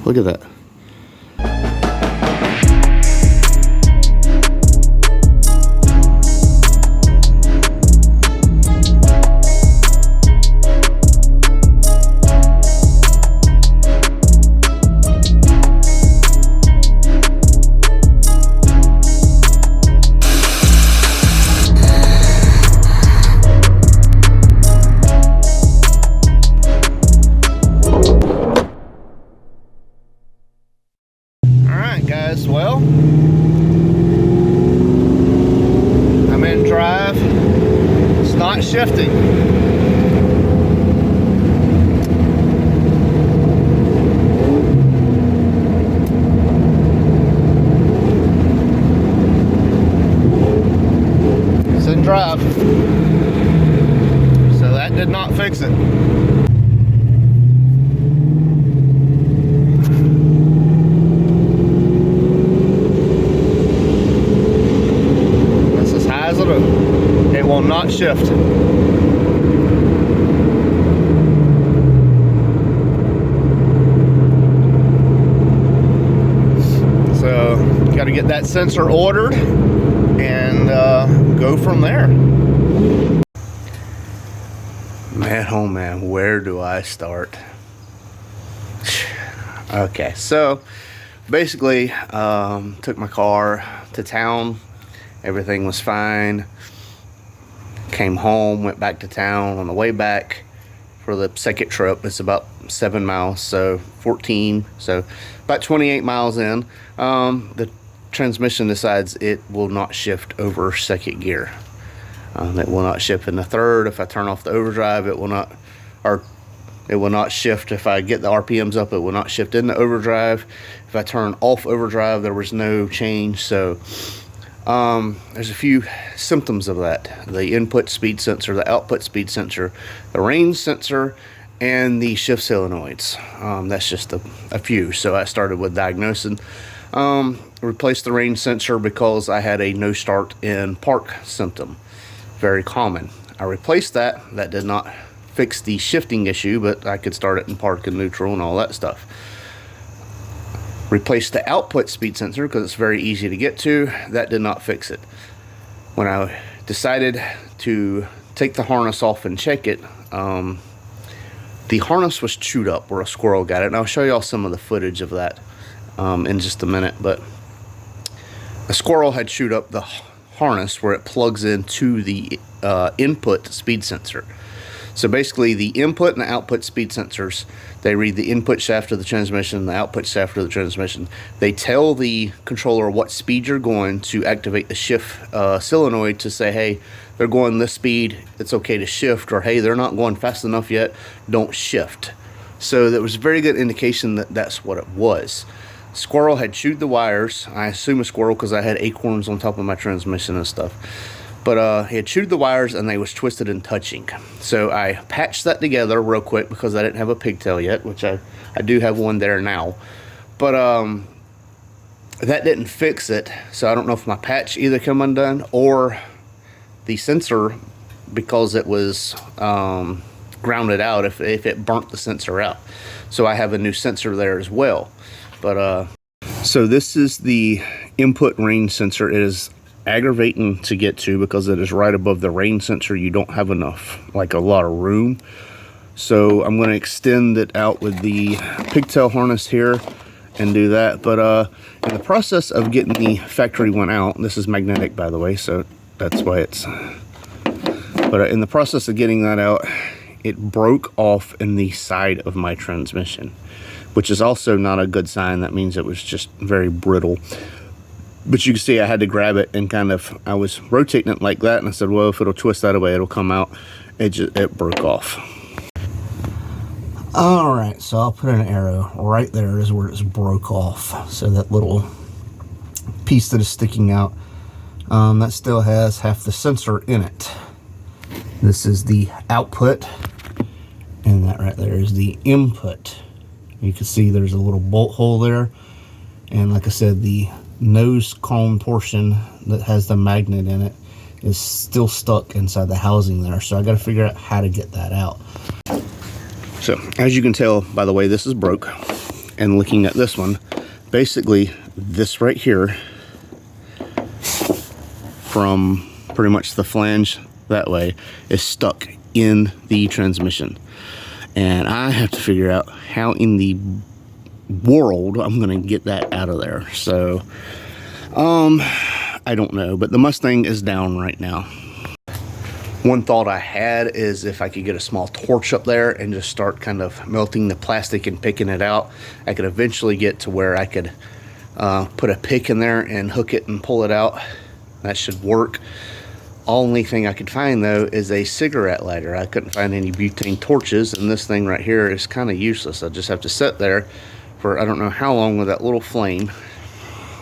Look at that. Guys, well, I'm in drive. It's not shifting. It's in drive. So that did not fix it. It will not shift. So, got to get that sensor ordered and go from there. Man, oh man, where do I start? Okay, so basically, took my car to town. Everything was fine. Came home, went back to town. On the way back for the second trip, it's about 7 miles, so 14, so about 28 miles in, the transmission decides it will not shift over second gear. It will not shift in the third. If I turn off the overdrive, it will not, or it will not shift. If I get the RPMs up, it will not shift in the overdrive. If I turn off overdrive, there was no change. So there's a few symptoms of that: the input speed sensor, the output speed sensor, the range sensor, and the shift solenoids. That's just a few. So I started with diagnosing. Replaced the range sensor because I had a no start in park symptom. Very common. I replaced that. That did not fix the shifting issue, but I could start it in park and neutral and all that stuff. Replaced the output speed sensor because it's very easy to get to. That did not fix it. When I decided to take the harness off and check it, the harness was chewed up where a squirrel got it, and I'll show y'all some of the footage of that in just a minute. But a squirrel had chewed up the harness where it plugs into the input speed sensor. So basically the input and the output speed sensors, they read the input shaft of the transmission, the output shaft of the transmission. They tell the controller what speed you're going to activate the shift solenoid to say, hey, they're going this speed, it's okay to shift, or hey, they're not going fast enough yet, don't shift. So that was a very good indication that that's what it was. Squirrel had chewed the wires. I assume a squirrel because I had acorns on top of my transmission and stuff. But he had chewed the wires and they was twisted and touching. So I patched that together real quick because I didn't have a pigtail yet, which I do have one there now. But that didn't fix it. So I don't know if my patch either come undone or the sensor, because it was grounded out, if it burnt the sensor out. So I have a new sensor there as well. But so this is the input range sensor. It is aggravating to get to because it is right above the range sensor. You don't have enough, like a lot of room. So I'm going to extend it out with the pigtail harness here and do that. But in the process of getting the factory one out, this is magnetic by the way, so that's why it's, but in the process of getting that out, it broke off in the side of my transmission, which is also not a good sign. That means it was just very brittle. But you can see I had to grab it and kind of, I was rotating it like that, and I said, well, if it'll twist that away, it'll come out. It broke off. All right, so I'll put an arrow right there is where it's broke off. So that little piece that is sticking out, that still has half the sensor in it. This is the output, and that right there is the input. You can see there's a little bolt hole there, and like I said, the nose cone portion that has the magnet in it is still stuck inside the housing there. So I got to figure out how to get that out. So as you can tell by the way this is broke, and looking at this one, basically this right here, from pretty much the flange that way, is stuck in the transmission. And I have to figure out how in the world I'm gonna get that out of there. So I don't know, but the Mustang is down right now. One thought I had is if I could get a small torch up there and just start kind of melting the plastic and picking it out, I could eventually get to where I could put a pick in there and hook it and pull it out. That should work. Only thing I could find though is a cigarette lighter. I couldn't find any butane torches, and this thing right here is kind of useless. I just have to sit there for I don't know how long with that little flame.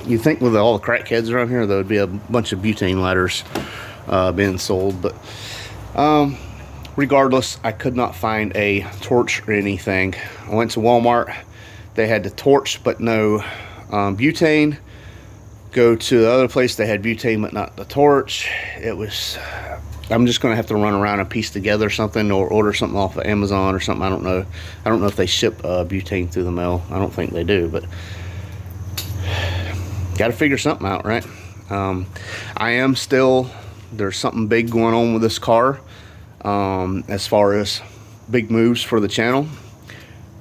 You'd think with all the crackheads around here there would be a bunch of butane lighters being sold, but regardless, I could not find a torch or anything. I went to Walmart. They had the torch but no butane. Go to the other place, they had butane but not the torch. It was, I'm just gonna have to run around and piece together something, or order something off of Amazon or something. I don't know if they ship butane through the mail. I don't think they do, but gotta figure something out, right? I am still, there's something big going on with this car as far as big moves for the channel,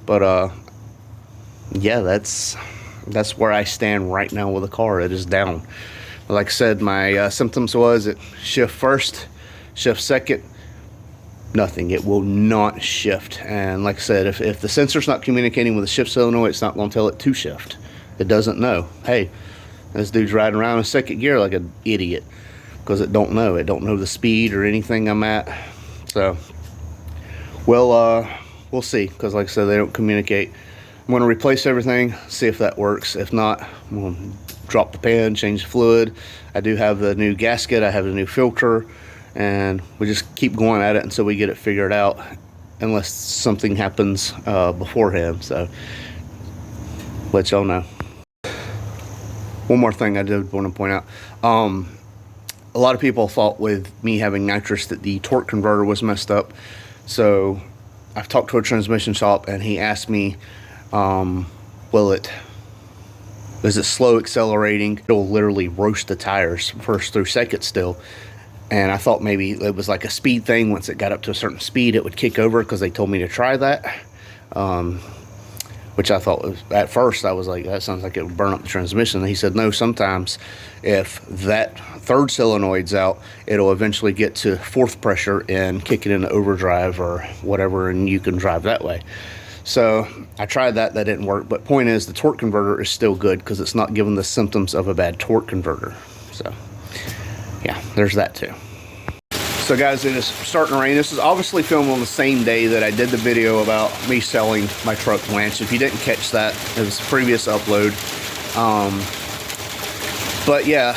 but yeah, that's where I stand right now with the car. It is down. Like I said, my symptoms was it shift first, shift second, nothing. It will not shift. And like I said, if the sensor's not communicating with the shift solenoid, it's not going to tell it to shift. It doesn't know. Hey, this dude's riding around in second gear like an idiot, because it don't know. It don't know the speed or anything I'm at. So, well, we'll see, because like I said, they don't communicate. I'm going to replace everything, see if that works. If not, I'm going to drop the pan, change the fluid. I do have the new gasket, I have the new filter, and we just keep going at it until we get it figured out, unless something happens beforehand. So, let y'all know. One more thing I did want to point out. A lot of people thought with me having nitrous that the torque converter was messed up. So, I've talked to a transmission shop, and he asked me, is it slow accelerating? It'll literally roast the tires first through second still. And I thought maybe it was like a speed thing. Once it got up to a certain speed, it would kick over, because they told me to try that. Which I thought was, at first I was like, that sounds like it would burn up the transmission. And he said, no, sometimes if that third solenoid's out, it'll eventually get to fourth pressure and kick it into overdrive or whatever, and you can drive that way. So I tried that didn't work. But point is, the torque converter is still good, because it's not giving the symptoms of a bad torque converter. So yeah, there's that too. So guys, it is starting to rain. This is obviously filmed on the same day that I did the video about me selling my truck winch. If you didn't catch that, it was a previous upload. But yeah,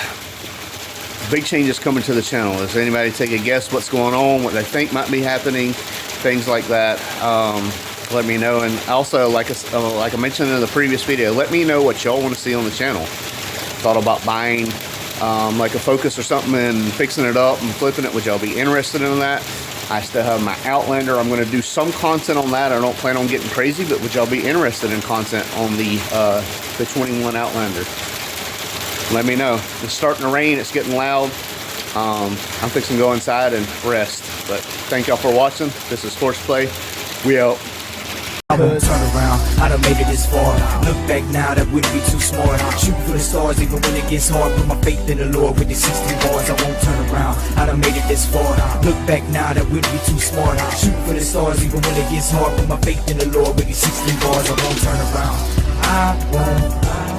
big changes coming to the channel. Does anybody take a guess what's going on, what they think might be happening, things like that? Let me know. And also, like I mentioned in the previous video, let me know what y'all want to see on the channel. Thought about buying like a Focus or something and fixing it up and flipping it. Would y'all be interested in that? I still have my Outlander. I'm going to do some content on that. I don't plan on getting crazy, but would y'all be interested in content on the 21 Outlander? Let me know. It's starting to rain. It's getting loud. I'm fixing to go inside and rest. But thank y'all for watching. This is Horseplay. We out. I won't turn around, I done made it this far. Look back now, that wouldn't be too smart. Shoot for the stars even when it gets hard. Put my faith in the Lord with the 16 bars. I won't turn around, I done made it this far. Look back now, that wouldn't be too smart. Shoot for the stars even when it gets hard. Put my faith in the Lord with the 16 bars. I won't turn around, I won't.